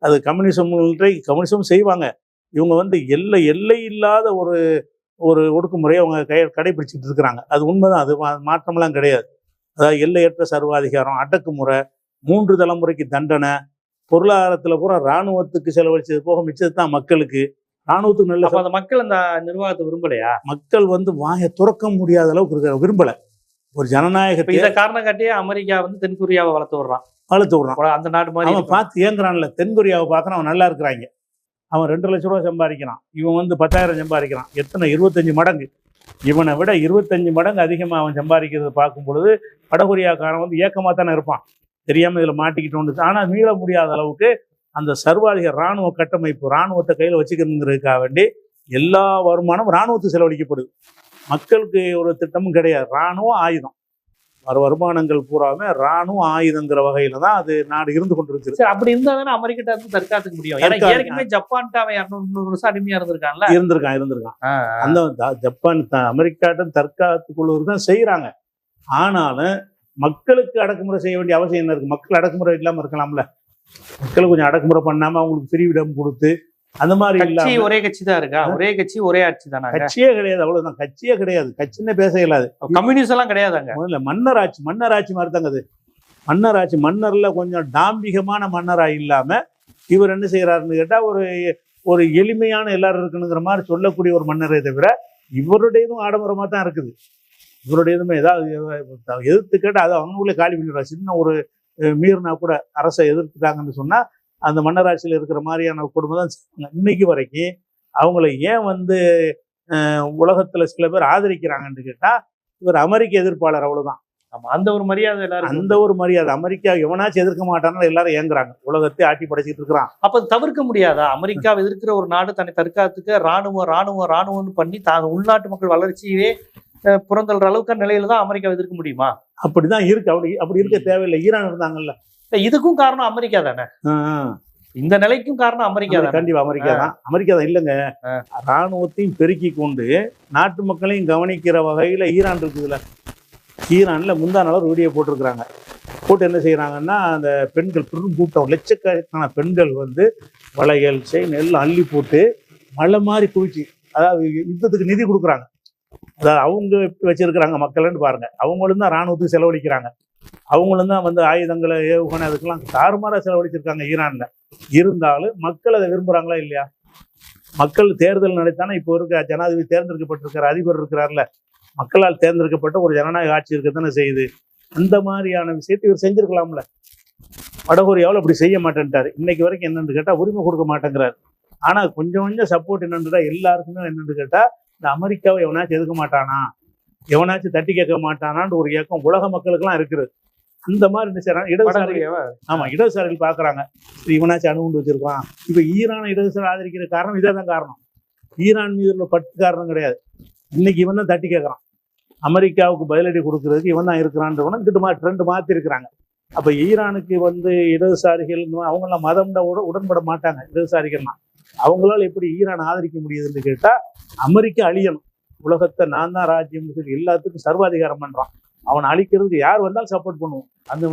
அது கம்யூனிசம் செய்வாங்க. இவங்க வந்து எல்லை இல்லாத ஒரு ஒடுக்குமுறையை அவங்க கடைபிடிச்சிட்டு இருக்கிறாங்க. அது உண்மைதான், அது மாற்றமெல்லாம் கிடையாது. அதாவது எல்லையற்ற சர்வாதிகாரம், அடக்குமுறை, 3 தலைமுறைக்கு தண்டனை, பொருளாதாரத்தில் பூரா இராணுவத்துக்கு செலவழிச்சது போக மிச்சது தான் மக்களுக்கு. இராணுவத்துக்கு நல்ல அந்த மக்கள் அந்த நிர்வாகத்தை விரும்பலையா? மக்கள் வந்து வாயை துறக்க முடியாத அளவுக்கு விரும்பலை. ஒரு ஜனநாயகத்தை இதை காரணம் காட்டியே அமெரிக்கா வந்து தென்கொரியாவை வளர்த்து விடுறான். அந்த நாடு மாதிரி அவன் பார்த்து ஏங்குறான்ல. தென்கொரியாவை பார்க்குறான், அவன் நல்லா இருக்கிறாங்க. அவன் 2 லட்ச ரூபா சம்பாதிக்கிறான், இவன் வந்து 10,000 சம்பாதிக்கிறான். எத்தனை? 25 மடங்கு. இவனை விட 25 மடங்கு அதிகமாக அவன் சம்பாதிக்கிறத பார்க்கும் பொழுது வடகொரியாக்காரன் வந்து ஏக்கமாக தானே இருப்பான். தெரியாமல் இதில் மாட்டிக்கிட்டோன்னு. ஆனால் மீள முடியாத அளவுக்கு அந்த சர்வாதிக இராணுவ கட்டமைப்பு, இராணுவத்தை கையில் வச்சுக்கிறதுக்காக வேண்டி எல்லா வருமானம் இராணுவத்துக்கு செலவழிக்கப்படுது. மக்களுக்கு ஒரு திட்டமும் கிடையாது. இராணுவம் ஆயுதம், வருமானங்கள் பூராமே இராணுவ ஆயுதங்கிற வகையில தான் அது நாடு இருந்து கொண்டிருக்கு. அப்படி இருந்தா தானே அமெரிக்கா தற்காத்துக்க முடியும். ஏற்கனவே ஜப்பான் 200 வருஷம் அடிமையா இருந்திருக்கான். அந்த ஜப்பான் அமெரிக்காட்டம் தற்காத்துக் கொள்வது தான் செய்யறாங்க. ஆனாலும் மக்களுக்கு அடக்குமுறை செய்ய வேண்டிய அவசியம் என்ன இருக்கு? மக்கள் அடக்குமுறை இல்லாம இருக்கலாம்ல. மக்கள் கொஞ்சம் அடக்குமுறை பண்ணாம அவங்களுக்கு ஃப்ரீடம் கொடுத்து அந்த மாதிரி இல்லாம. ஒரே கட்சி தான் இருக்கா? ஒரே கட்சி ஒரே ஆட்சி தானே? கட்சியே கிடையாது, அவ்வளவுதான். கட்சியே கிடையாது, கட்சின்னு பேச இயலாது. கம்யூனிஸ்ட் எல்லாம் கிடையாதுங்க. முதல்ல மன்னராட்சி மாதிரி தாங்க அது. மன்னராட்சி, மன்னர்ல கொஞ்சம் டாம்பிகமான மன்னரா இல்லாம இவர் என்ன செய்யறாருன்னு கேட்டா, ஒரு எளிமையான எல்லாரும் இருக்கணுங்கிற மாதிரி சொல்லக்கூடிய ஒரு மன்னரை தவிர இவருடையதும் ஆடம்பரமா தான் இருக்குது. இவருடையதுமே ஏதாவது எதிர்த்து கேட்டால் அது அவங்களே காலி பண்ணிடுறாங்க. சின்ன ஒரு மீறினா கூட அரசை எதிர்த்துட்டாங்கன்னு சொன்னா அந்த மன்னராட்சியில் இருக்கிற மாதிரியான குடும்பம் தான் இன்னைக்கு வரைக்கும். அவங்கள ஏன் வந்து உலகத்துல சில பேர் ஆதரிக்கிறாங்கன்னு கேட்டா, இவர் அமெரிக்க எதிர்ப்பாளர், அவ்வளவுதான். ஆமா, அந்த ஒரு மரியாதை எல்லாரும். அந்த ஒரு மரியாதை அமெரிக்கா எவனாச்சும் எதிர்க்க மாட்டான்னு எல்லாரும் ஏங்குறாங்க. உலகத்தை ஆட்டி படைச்சிட்டு இருக்கிறான். அப்ப அது தவிர்க்க முடியாதா? அமெரிக்காவை எதிர்க்கிற ஒரு நாடு தன்னை தற்காத்துக்க ராணுவம்னு பண்ணி உள்நாட்டு மக்கள் வளர்ச்சியே புறந்தள்ளுற அளவுக்கு நிலையில தான் அமெரிக்காவை எதிர்க்க முடியுமா? அப்படிதான் இருக்கு. அப்படி இருக்க தேவையில்லை. ஈரான் இருந்தாங்கல்ல, இதுக்கும் காரணம் அமெரிக்கா தானே. இந்த நிலைக்கும் காரணம் அமெரிக்கா தான். கண்டிப்பா அமெரிக்கா தான் இல்லைங்க. ராணுவத்தையும் பெருக்கி கொண்டு நாட்டு மக்களையும் கவனிக்கிற வகையில ஈரான் இருக்குதுல்ல. ஈரான்ல முந்தா நாள் ஒரு வீடியோ போட்டிருக்கிறாங்க. போட்டு என்ன செய்யறாங்கன்னா, அந்த பெண்கள் பெரும் கூட்டம் லட்சக்கணக்கான பெண்கள் வந்து வளையல் செயின் எல்லாம் அள்ளி போட்டு மழை மாதிரி குவிச்சு, அதாவது யுத்தத்துக்கு நிதி கொடுக்குறாங்க. அதாவது அவங்க வச்சிருக்கிறாங்க மக்கள்னு பாருங்க. அவங்களும் தான் ராணுவத்துக்கு செலவழிக்கிறாங்க. அவங்களும் தான் வந்து ஆயுதங்களை ஏவுகணை அதுக்கெல்லாம் தாறுமாறாக செலவழிச்சிருக்காங்க ஈரான்ல. இருந்தாலும் மக்கள் அதை விரும்புறாங்களா இல்லையா? மக்கள் தேர்தல் நடத்தானே இப்போ இருக்க ஜனாதிபதி தேர்ந்தெடுக்கப்பட்டிருக்கிற அதிபர் இருக்கிறார்ல, மக்களால் தேர்ந்தெடுக்கப்பட்ட ஒரு ஜனநாயக ஆட்சி இருக்கத்தானே செய்யுது. அந்த மாதிரியான விஷயத்தை இவர் செஞ்சிருக்கலாம்ல. வடகொரியாவில் அப்படி செய்ய மாட்டேன்ட்டாரு. இன்னைக்கு வரைக்கும் என்னன்னு கேட்டா உரிமை கொடுக்க மாட்டேங்கிறாரு. ஆனா கொஞ்சம் சப்போர்ட் என்னன்னு எல்லாருக்குமே என்னன்னு கேட்டா, இந்த அமெரிக்காவை எவனாச்சும் எதுக்க மாட்டானா, எவனாச்சும் தட்டி கேட்க மாட்டானான்னு ஒரு இயக்கம் உலக மக்களுக்கெல்லாம் இருக்குது. அந்த மாதிரி என்ன செய்யறாங்க, இடதுசாரிகள் பாக்குறாங்க, இவனாச்சும் அணுகுண்டு வச்சிருக்கான். இப்ப ஈரானை இடதுசாரி ஆதரிக்கிற காரணம் இதே தான் காரணம். ஈரான் மீது உள்ள பட்டு காரணம் கிடையாது. இன்னைக்கு இவன் தான் தட்டி கேட்கறான். அமெரிக்காவுக்கு பதிலடி கொடுக்கறதுக்கு இவன் தான் இருக்கிறான்றவன ட்ரெண்ட் மாத்தி இருக்கிறாங்க. அப்ப ஈரானுக்கு வந்து இடதுசாரிகள் அவங்கெல்லாம் மதம்ட உடன்பட மாட்டாங்க. இடதுசாரிகள்லாம் அவங்களால எப்படி ஈரான் ஆதரிக்க முடியுதுன்னு கேட்டா, அமெரிக்கா அழியணும், உலகத்தை நான் தான் ராஜ்யம் சொல்லி எல்லாத்துக்கும் சர்வாதிகாரம் பண்றான். அவன் அழிக்கிறதுக்கு யார் வந்தாலும் சப்போர்ட் பண்ணுவோம். அந்த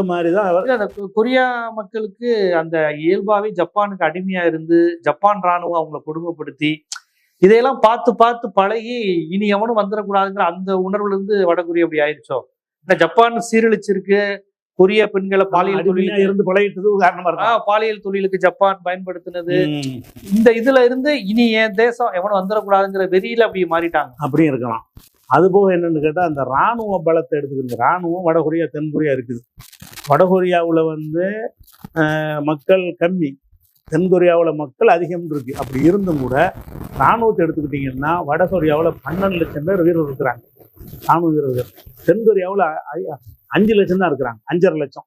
மாதிரிதான் அந்த கொரியா மக்களுக்கு அந்த இயல்பாவே ஜப்பானுக்கு அடிமையா இருந்து ஜப்பான் ராணுவம் அவங்களை கொடுமைப்படுத்தி இதையெல்லாம் பார்த்து பழகி இனி எவனும் வந்துடக்கூடாதுங்கிற அந்த உணர்வுல இருந்து வடகொரியா அப்படி ஆயிடுச்சோ. ஜப்பான் சீரழிச்சிருக்கு. கொரிய பெண்களை பாலியல் தொழில இருந்து பழகிட்டது காரணமா இருக்கு. பாலியல் தொழிலுக்கு ஜப்பான் பயன்படுத்தினது. இந்த இதுல இருந்து இனி என் தேசம் எவனும் வந்துடக்கூடாதுங்கிற வெறியில அப்படி மாறிட்டாங்க. அப்படி இருக்கலாம். அது போக என்னன்னு கேட்டா, அந்த ராணுவ பலத்தை எடுத்துக்கிட்டு, ராணுவம் வடகொரியா தென்கொரியா இருக்குது. வடகொரியாவில் வந்து மக்கள் கம்மி, தென்கொரியாவில் மக்கள் அதிகம் இருக்கு. அப்படி இருந்தும் கூட ராணுவத்தை எடுத்துக்கிட்டீங்கன்னா வடகொரியாவில் 12 லட்சம் பேர் வீரர் இருக்கிறாங்க, ராணுவ வீரர்கள். தென்கொரியாவில் 5 லட்சம் தான் இருக்கிறாங்க. 5.5 லட்சம்,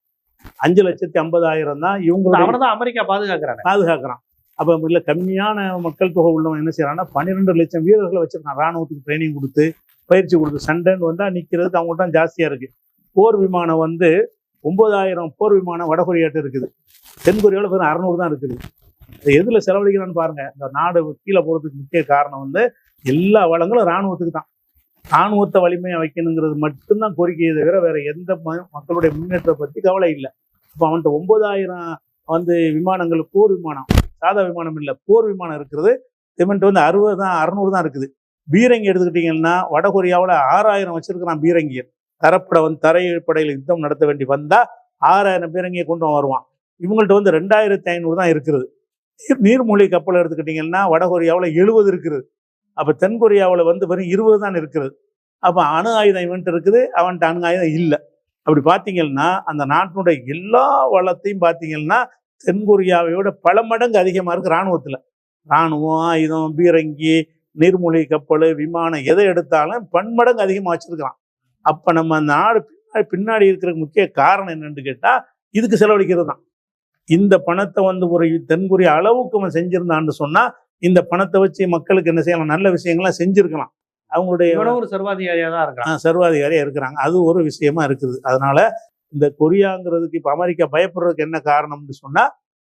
5,50,000 தான் இவங்க தான் அமெரிக்கா பாதுகாக்கிறான். அப்போ இல்லை, கம்மியான மக்கள் தொகை உள்ளவன் என்ன செய்யறாங்கன்னா 12 லட்சம் வீரர்களை வச்சிருக்கான். ராணுவத்துக்கு ட்ரைனிங் கொடுத்து பயிற்சி கொடுத்து சண்டைன்னு வந்தால் நிற்கிறதுக்கு அவங்கள்ட்ட தான் ஜாஸ்தியாக இருக்குது. போர் விமானம் வந்து 9,000 போர் விமானம் வடகொரியாட்ட இருக்குது. தென்கொரியாவில் வெறும் 600 தான் இருக்குது. எதில் செலவழிக்கிறான்னு பாருங்க. இந்த நாடு கீழே போகிறதுக்கு முக்கிய காரணம் வந்து எல்லா வளங்களும் இராணுவத்துக்கு தான். இராணுவத்தை வலிமையாக வைக்கணுங்கிறது மட்டும்தான் கோரிக்கையை தவிர வேற எந்த மக்களுடைய முன்னேற்றத்தை பற்றி கவலை இல்லை. இப்போ அவன்கிட்ட 9,000 வந்து விமானங்கள், போர் விமானம், சாதா விமானம் இல்லை, போர் விமானம் இருக்கிறது. இவன்ட்டு வந்து 600 தான் இருக்குது. பீரங்கி எடுத்துக்கிட்டீங்கன்னா வடகொரியாவில் 6,000 வச்சிருக்கிறான் பீரங்கியர். தரைப்படையில் யுத்தம் நடத்த வேண்டி வந்தா 6,000 பீரங்கியை கொண்டு வருவான். இவங்கள்ட்ட வந்து 2,500 தான் இருக்கிறது. நீர்மூழ்கி கப்பல் எடுத்துக்கிட்டீங்கன்னா வடகொரியாவில் 70 இருக்குது. அப்போ தென்கொரியாவில் வந்து வெறும் 20 தான் இருக்கிறது. அப்போ அணு ஆயுதம் இவன்ட்டு இருக்குது, அவன்கிட்ட அணு ஆயுதம் இல்லை. அப்படி பார்த்தீங்கன்னா அந்த நாட்டினுடைய எல்லா வளத்தையும் பார்த்தீங்கன்னா தென்கொரியாவையோட பல மடங்கு அதிகமாக இருக்கு இராணுவத்தில். இராணுவம், ஆயுதம், பீரங்கி, நீர்மூழ்கி கப்பல், விமானம், எதை எடுத்தாலும் பன்மடங்கு அதிகமாக வச்சிருக்கிறான். அப்போ நம்ம அந்த நாடு பின்னாடி இருக்கிற முக்கிய காரணம் என்னன்னு கேட்டால் இதுக்கு செலவழிக்கிறது தான். இந்த பணத்தை வந்து ஒரு தென்கொரியா அளவுக்கு அவன் செஞ்சிருந்தான்னு சொன்னால் இந்த பணத்தை வச்சு மக்களுக்கு என்ன செய்யலாம், நல்ல விஷயங்கள்லாம் செஞ்சிருக்கலாம். அவங்களுடைய ஒரு சர்வாதிகாரியாக தான் இருக்கிறாங்க. சர்வாதிகாரியாக இருக்கிறாங்க. அது ஒரு விஷயமா இருக்குது. அதனால இந்த கொரியாங்கிறதுக்கு இப்போ அமெரிக்கா பயப்படுறதுக்கு என்ன காரணம்னு சொன்னால்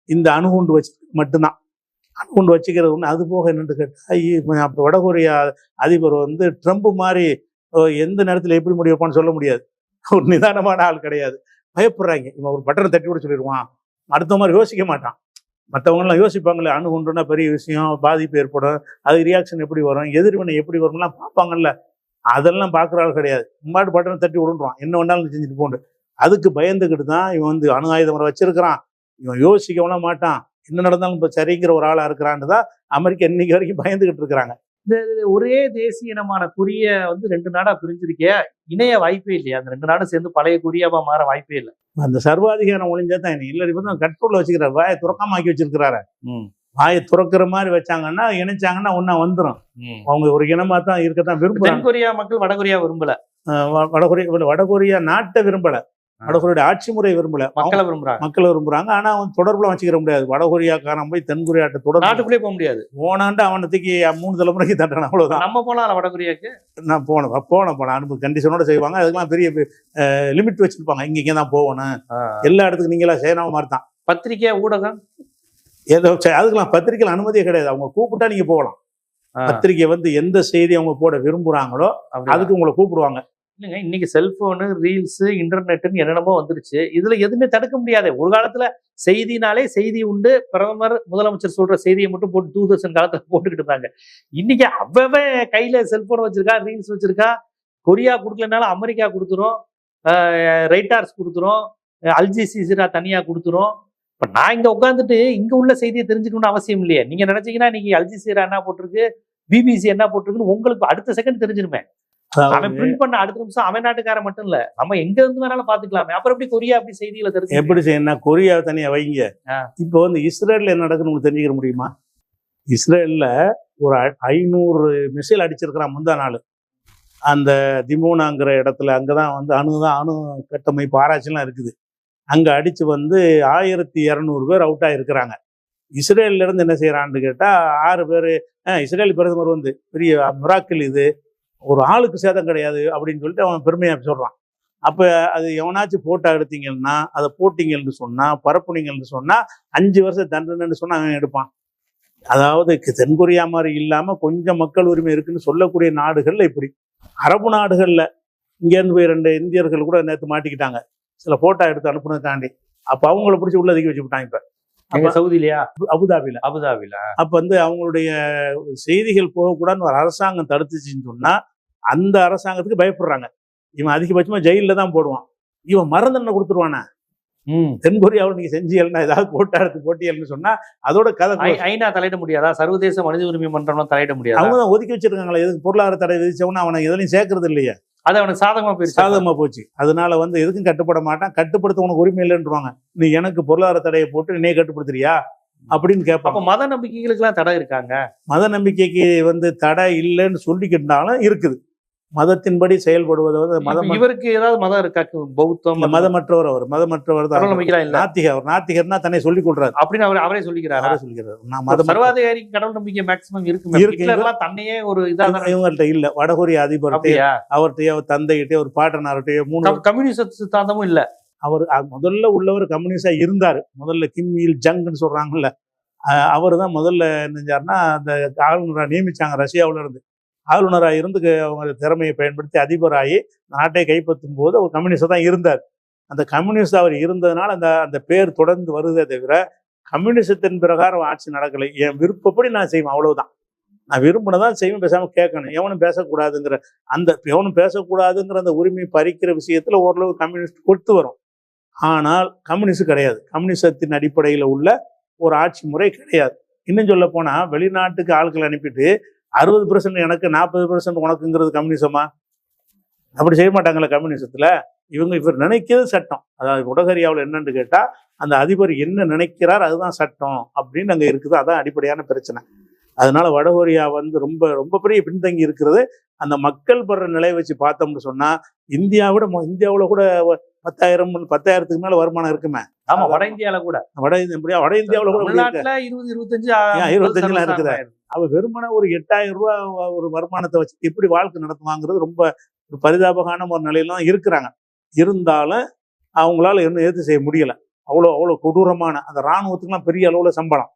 இந்த அணுகுண்டு வச்சு மட்டும்தான். அணுகுண்டு வச்சுக்கிறது ஒன்று. அது போக என்னென்னு கேட்டால் அப்போ வடகொரியா அதிபர் வந்து ட்ரம்ப் மாதிரி எந்த நேரத்தில் எப்படி முடிவைப்பான்னு சொல்ல முடியாது. ஒரு நிதானமான ஆள் கிடையாது. பயப்படுறாங்க. இவன் ஒரு பட்டனை தட்டி விட சொல்லிடுவான், அடுத்த மாதிரி யோசிக்க மாட்டான். மற்றவங்களாம் யோசிப்பாங்களே, அணுகுண்டுனா பெரிய விஷயம், பாதிப்பு ஏற்படும், அது ரியாக்ஷன் எப்படி வரும், எதிர்வினை எப்படி வரும்லாம் பார்ப்பாங்கல்ல. அதெல்லாம் பார்க்குற ஆள் கிடையாது. இம்மாட்டு பட்டனை தட்டி விடுவான், என்ன வேணாலும் செஞ்சுட்டு போண்டு. அதுக்கு பயந்துக்கிட்டு தான் இவன் வந்து அணு ஆயுதம் வச்சிருக்கிறான். இவன் யோசிக்கவும் மாட்டான், என்ன நடந்தாலும் இப்போ சரிங்கிற ஒரு ஆளாக இருக்கிறான்னு தான் அமெரிக்கா இன்னைக்கு வரைக்கும் பயந்துகிட்டு இருக்கிறாங்க. இந்த ஒரே தேசிய இனமான கொரிய வந்து 2 நாடா பிரிஞ்சிருக்கே, இணைய வாய்ப்பே இல்லையா? அந்த 2 நாடும் சேர்ந்து பழைய கொரியாவா மாற வாய்ப்பே இல்லை. அந்த சர்வாதிகாரம் ஒழிஞ்சா தான் இல்லை. இப்போ தான் கண்ட்ரோல்ல வச்சுக்கிறாரு, வாயை துறக்காம ஆக்கி வச்சிருக்கிறாரு. வாயை துறக்கிற மாதிரி வச்சாங்கன்னா, இணைச்சாங்கன்னா ஒன்னா வந்துடும். அவங்க ஒரு இனமா தான் இருக்கத்தான் விரும்புறாங்க. தென்கொரியா மக்கள் வடகொரியா விரும்பல. வடகொரியா நாட்டை விரும்பல, வடகொரியா ஆட்சி முறை விரும்பல, மக்களை விரும்புறாங்க, மக்களை விரும்புறாங்க. ஆனா அவன் தொடர்புல வச்சுக்கிற முடியாது. வடகொரியாக்காரன் போய் தென்கொரியாட்ட தொடர்பு நாட்டுக்குள்ளே போக முடியாது. போனாண்டு அவனத்துக்கு 3 தலைமுறைக்கு தண்டனை, அவ்வளவுதான். நம்ம போலாம் வடகொரியாக்கு. நான் போனேன் அனுப்பு கண்டிஷனோட செய்வாங்க. அதுக்கெல்லாம் பெரிய லிமிட் வச்சிருப்பாங்க. இங்கே தான் போகணும், எல்லா இடத்துக்கும் நீங்களா சைனாவை மாதிரி தான். பத்திரிகை ஊடகம் ஏதோ அதுக்கெல்லாம் பத்திரிகையில் அனுமதியே கிடையாது. அவங்க கூப்பிட்டா நீங்க போகலாம். பத்திரிகை எந்த செய்தி அவங்க போட விரும்புறாங்களோ அதுக்கு உங்களை கூப்பிடுவாங்க. இல்லைங்க, இன்னைக்கு செல்போனு, ரீல்ஸ், இன்டர்நெட்னு என்னென்னமோ வந்துருச்சு. இதுல எதுவுமே தடுக்க முடியாது. ஒரு காலத்துல செய்தினாலே செய்தி உண்டு, பிரதமர் முதலமைச்சர் சொல்ற செய்தியை மட்டும் போட்டு 2000 காலத்துல போட்டுக்கிட்டு இருந்தாங்க. இன்னைக்கு அவன் கையில செல்போன் வச்சிருக்கா, ரீல்ஸ் வச்சிருக்கா. கொரியா கொடுக்கலனாலும் அமெரிக்கா கொடுத்துரும், ரைட்டார்ஸ் கொடுத்துரும், அல்ஜசீரா தனியா கொடுத்துரும். இப்ப நான் இங்க உட்காந்துட்டு இங்க உள்ள செய்தியை தெரிஞ்சுக்கணும்னு அவசியம் இல்லையே. நீங்க நினைச்சீங்கன்னா இன்னைக்கு அல்ஜசீரா என்ன போட்டிருக்கு, பிபிசி என்ன போட்டிருக்குன்னு உங்களுக்கு அடுத்த செகண்ட் தெரிஞ்சிருமே. அவன் பிரிண்ட் பண்ண அடுத்த நிமிஷம் அவன் நாட்டுக்காரன் மட்டும் இல்ல, நம்ம எங்க இருந்து வேணாலும் பாத்துக்கலாமே. அப்புறம் எப்படி கொரியா அப்படி செய்திகளை தெரிஞ்சு எப்படி செய்யணும்? கொரியாவை தனியா வைங்க. இப்போ இஸ்ரேல்ல என்ன நடக்குன்னு தெரிஞ்சுக்க முடியுமா? இஸ்ரேல்ல ஒரு 500 மிசைல் அடிச்சிருக்கிறான் முந்தா நாள். அந்த திமோனாங்கிற இடத்துல அங்கதான் அணு கட்டமைப்பு ஆராய்ச்சிலாம் இருக்குது. அங்க அடிச்சு 1200 பேர் அவுட் ஆகிருக்கிறாங்க. இஸ்ரேல்ல இருந்து என்ன செய்யறான்னு கேட்டா 6 பேர் இஸ்ரேல் பிரதமர் பெரிய மிராக்கிள், இது ஒரு ஆளுக்கு சேதம் கிடையாது அப்படின்னு சொல்லிட்டு அவன் பெருமையா சொல்றான். அப்ப அது எவனாச்சும் போட்டோ எடுத்தீங்கன்னா, அதை போட்டீங்கன்னு சொன்னா, பரப்புனீங்கன்னு சொன்னா 5 வருஷம் தண்டனைன்னு சொன்னா அவன் எடுப்பான். அதாவது தென்கொரியா மாதிரி இல்லாம கொஞ்சம் மக்கள் உரிமை இருக்குன்னு சொல்லக்கூடிய நாடுகள்ல இப்படி. அரபு நாடுகள்ல இங்கேருந்து போய் 2 இந்தியர்கள் கூட நேற்று மாட்டிக்கிட்டாங்க, சில போட்டோ எடுத்து அனுப்புனதுக்காண்டி. அப்ப அவங்கள பிடிச்சி உள்ள தூக்கி வச்சு விட்டாங்க. இப்ப சவுதியிலயா? அபுதாபில. அப்ப அவங்களுடைய செய்திகள் போகக்கூடாதுன்னு ஒரு அரசாங்கம் தடுத்துச்சுன்னு சொன்னா அந்த அரசாங்கத்துக்கு பயப்படுறாங்க. இவன் அதிகபட்சமா ஜெயில தான் போடுவான். இவன் மரண கொடுத்துருவானா? தென்கொரியாவில் நீங்க செஞ்சீங்கன்னா ஏதாவது போட்டோ எடுத்து போட்டியல்னு சொன்னா அதோட கதை. ஐநா தலையிட முடியாதா? சர்வதேச மனித உரிமை மன்றம் தலையிட முடியாது. அவங்க தான் ஒதுக்கி வச்சிருக்காங்களா? எதுக்கு பொருளாதார தடை விதிச்சவனா அவனை எதுலையும் சேர்க்கறது இல்லையா? அது அவனுக்கு சாதகமா போச்சு. அதனால எதுக்கும் கட்டுப்பட மாட்டான். கட்டுப்படுத்த உனக்கு உரிமை இல்லைன்றாங்க. நீ எனக்கு பொருளாதார தடையை போட்டு நீ கட்டுப்படுத்துறியா அப்படின்னு கேட்பாங்க. மத நம்பிக்கைகளுக்கு எல்லாம் தடை இருக்காங்க. மத நம்பிக்கைக்கு தடை இல்லைன்னு சொல்லிக்கிட்டாலும் இருக்குது. மதத்தின்படி செயல்படுவது மதம். இவருக்கு ஏதாவது மதம் இருக்கா? பௌத்தம் மதமற்றவர். அவர் மதமற்றவர் தான். நாத்திகர். நாத்திகர்னா தன்னை சொல்லிக் கொள்றாரு அப்படின்னு அவரே சொல்லிக்கிறாரு. நான் சர்வாதிகாரி கடவுள் நம்பிக்கை மேக்சிமம் இருக்கு. தன்னையே ஒரு இவங்கள்ட்ட இல்ல. வடகொரிய அதிபர்கிட்ட, அவர்கிட்டயோ, தந்தைகிட்டே, ஒரு பாட்டனார்கிட்டயோ 3 கம்யூனிஸ்ட் சித்தாந்தமும் இல்ல. அவர் முதல்ல உள்ளவர் கம்யூனிஸ்டா இருந்தாரு. முதல்ல கிம் இல் ஜங்னு சொல்றாங்கல்ல, அவர் தான் முதல்ல என்ன செஞ்சாருன்னா அந்த ஆளுநராக நியமிச்சாங்க. ரஷ்யாவில இருந்து ஆளுநராக இருந்து அவங்க திறமையை பயன்படுத்தி அதிபராகி நாட்டை கைப்பற்றும் போது அவர் கம்யூனிஸ்டாக தான் இருந்தார். அந்த கம்யூனிஸ்ட் அவர் இருந்ததுனால அந்த பேர் தொடர்ந்து வருதே தவிர கம்யூனிசத்தின் பிரகாரம் ஆட்சி நடக்கலை. என் விருப்பப்படி நான் செய்வேன், அவ்வளவுதான். நான் விரும்பினதான் செய்வேன், பேசாம கேட்கணும். எவனும் பேசக்கூடாதுங்கிற அந்த உரிமை பறிக்கிற விஷயத்துல ஓரளவு கம்யூனிஸ்ட் கொடுத்து வரும். ஆனால் கம்யூனிஸ்ட் கிடையாது. கம்யூனிசத்தின் அடிப்படையில் உள்ள ஒரு ஆட்சி முறை கிடையாது. இன்னும் சொல்ல போனா வெளிநாட்டுக்கு ஆட்களை அனுப்பிட்டு 60% எனக்கு 40% உனக்குங்கிறது கம்யூனிசமா? அப்படி செய்ய மாட்டாங்களா கம்யூனிசத்துல? இவர் நினைக்கிறது சட்டம். அதாவது வடகொரியாவில் என்னன்னு கேட்டா அந்த அதிபர் என்ன நினைக்கிறார் அதுதான் சட்டம் அப்படின்னு அங்க இருக்குது. அதான் அடிப்படையான பிரச்சனை. அதனால வடகொரியா ரொம்ப ரொம்ப பெரிய பின்தங்கி இருக்கிறது. அந்த மக்கள் படுற நிலையை வச்சு பார்த்தோம்னு சொன்னா இந்தியாவில் கூட 10,000க்கு மேல வருமானம் இருக்குமே. ஆமா, வட இந்தியாவில கூட வட இந்தியாவில கூட 20-25 இருக்குது. அவ வெறுமன ஒரு 8,000 ரூபாய் ஒரு வருமானத்தை வச்சு எப்படி வாழ்க்கை நடத்துவாங்கிறது ரொம்ப பரிதாபமான ஒரு நிலையில தான் இருக்கிறாங்க. இருந்தாலும் அவங்களால என்ன ஏற்று செய்ய முடியல. அவ்வளோ கொடூரமான அந்த இராணுவத்துக்குலாம் பெரிய அளவுல சம்பளம்.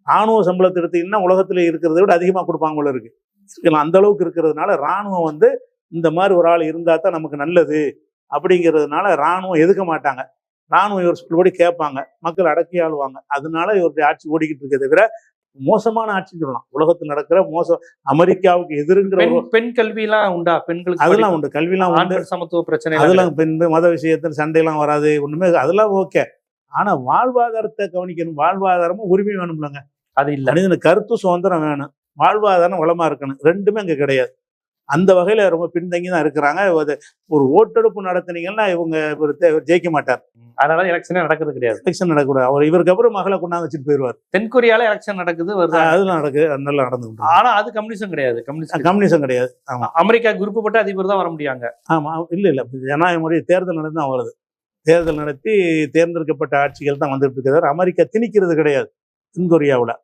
இராணுவ சம்பளத்தை எடுத்தீங்கன்னா உலகத்துல இருக்கிறத விட அதிகமாக கொடுப்பாங்க போல இருக்கு. அந்த அளவுக்கு இருக்கிறதுனால இராணுவம் இந்த மாதிரி ஒரு ஆள் இருந்தா தான் நமக்கு நல்லது அப்படிங்கிறதுனால இராணுவம் எதுக்க மாட்டாங்க. இராணுவம் இவர் சொல்படி கேட்பாங்க, மக்கள் அடக்கி ஆளுவாங்க. அதனால இவருடைய ஆட்சி ஓடிக்கிட்டு இருக்கே தவிர மோசமான ஆட்சின்னு சொல்லலாம். உலகத்தில் நடக்கிற அமெரிக்காவுக்கு எதிர்ங்கிற பெண் கல்வி எல்லாம் உண்டா? பெண்களுக்கு அதெல்லாம் உண்டு, கல்வியெல்லாம் உண்டு, சமத்துவ பிரச்சனை அதெல்லாம் பெண் மத விஷயத்துல சண்டையெல்லாம் வராது, ஒண்ணுமே அதெல்லாம் ஓகே. ஆனா வாழ்வாதாரத்தை கவனிக்கணும். வாழ்வாதாரமும் உரிமை வேணும்லங்க. அது இல்ல. மனிதனுக்கு கருத்து சுதந்திரம் வேணும், வாழ்வாதாரம் வளமா இருக்கணும். ரெண்டுமே அங்க கிடையாது. அந்த வகையில ரொம்ப பின்தங்கி தான் இருக்கிறாங்க. ஒரு ஓட்டெடுப்பு நடத்தினீங்கன்னா இவங்க ஜெயிக்க மாட்டார். அதனால எலெக்ஷனே நடக்கிறது கிடையாது. எலெக்ஷன் நடக்கூடாது. அவர் இவருக்கு அப்புறம் மகளை கொண்டாந்து வச்சுட்டு போயிடுவார். தென்கொரியால எலெக்ஷன் நடக்குது வருது. அதெல்லாம் நடக்குது, அது நல்லா நடந்து. ஆனா அது கம்யூனிசம் கிடையாது. கம்யூனிசம் கிடையாது. ஆமா, அமெரிக்கா விருப்பப்பட்ட அதிபர் தான் வர முடியாங்க. ஆமா, இல்ல ஜனநாயக முறை தேர்தல் நடந்து தான் வருது. தேர்தல் நடத்தி தேர்ந்தெடுக்கப்பட்ட ஆட்சிகள் தான் வந்துட்டு இருக்கிறது. அமெரிக்கா திணிக்கிறது கிடையாது தென்கொரியாவில்.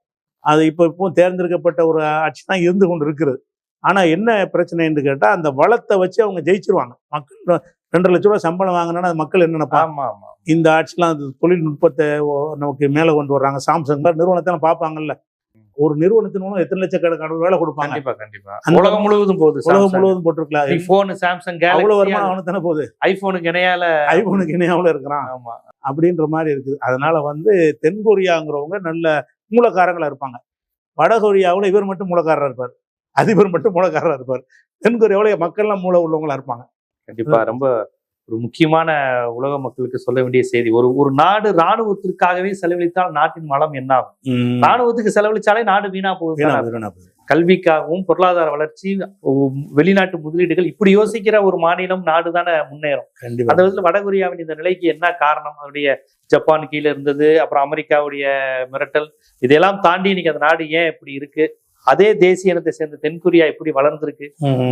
அது இப்போ தேர்ந்தெடுக்கப்பட்ட ஒரு ஆட்சி தான் இருந்து கொண்டு இருக்கிறது. ஆனா என்ன பிரச்சனைன்னு கேட்டா, அந்த வளத்தை வச்சு அவங்க ஜெயிச்சிருவாங்க. மக்கள் 2 லட்சம் ரூபாய் சம்பளம் வாங்கினா மக்கள் என்ன நினைப்பாங்க, இந்த ஆட்சிலாம் அந்த தொழில்நுட்பத்தை நமக்கு மேல கொண்டு வர்றாங்க. சாம்சங் நிறுவனத்தை பார்ப்பாங்கல்ல, ஒரு நிறுவனத்தின் மூலம் எத்தனை லட்சக்கணக்கான வேலை கொடுப்பாங்க. கண்டிப்பா உலகம் முழுவதும் போகுது. உலகம் முழுவதும் போட்டிருக்கலாம். ஐபோன், சாம்சங், அவ்வளவு வருமானம் அவனுக்கு தானே போகுது. ஐபோனுக்கு இணையால இருக்கிறான் அப்படின்ற மாதிரி இருக்குது. அதனால தென்கொரியாங்கிறவங்க நல்ல மூலக்காரங்களா இருப்பாங்க. வடகொரியாவில் இவர் மட்டும் மூலக்காரராக இருப்பார், அதிபர் மட்டும் மூலக்காரராக இருப்பார். தென்கொரியாவில் மக்கள்லாம் மூல உள்ளவங்களா இருப்பாங்க. கண்டிப்பா ரொம்ப ஒரு முக்கியமான உலக மக்களுக்கு சொல்ல வேண்டிய செய்தி. ஒரு நாடு ராணுவத்திற்காகவே செலவழித்தால் நாட்டின் வளம் என்ன ஆகும்? ராணுவத்துக்கு செலவழிச்சாலே நாடு வீணா போகுது. கல்விக்காகவும் பொருளாதார வளர்ச்சி, வெளிநாட்டு முதலீடுகள், இப்படி யோசிக்கிற ஒரு மாநிலம் நாடு தானே முன்னேறும். அந்த விதத்துல வடகொரியாவின் இந்த நிலைக்கு என்ன காரணம்? அதனுடைய ஜப்பான் கீழே இருந்தது, அப்புறம் அமெரிக்காவுடைய மிரட்டல், இதெல்லாம் தாண்டி இன்னைக்கு அந்த நாடு ஏன் இப்படி இருக்கு? அதே தேசிய இனத்தை சேர்ந்த தென்கொரியா எப்படி வளர்ந்துருக்கு?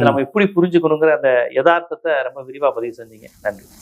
நம்ம எப்படி புரிஞ்சுக்கணுங்கிற அந்த யதார்த்தத்தை ரொம்ப விரிவா பதிவு செஞ்சீங்க. நன்றி.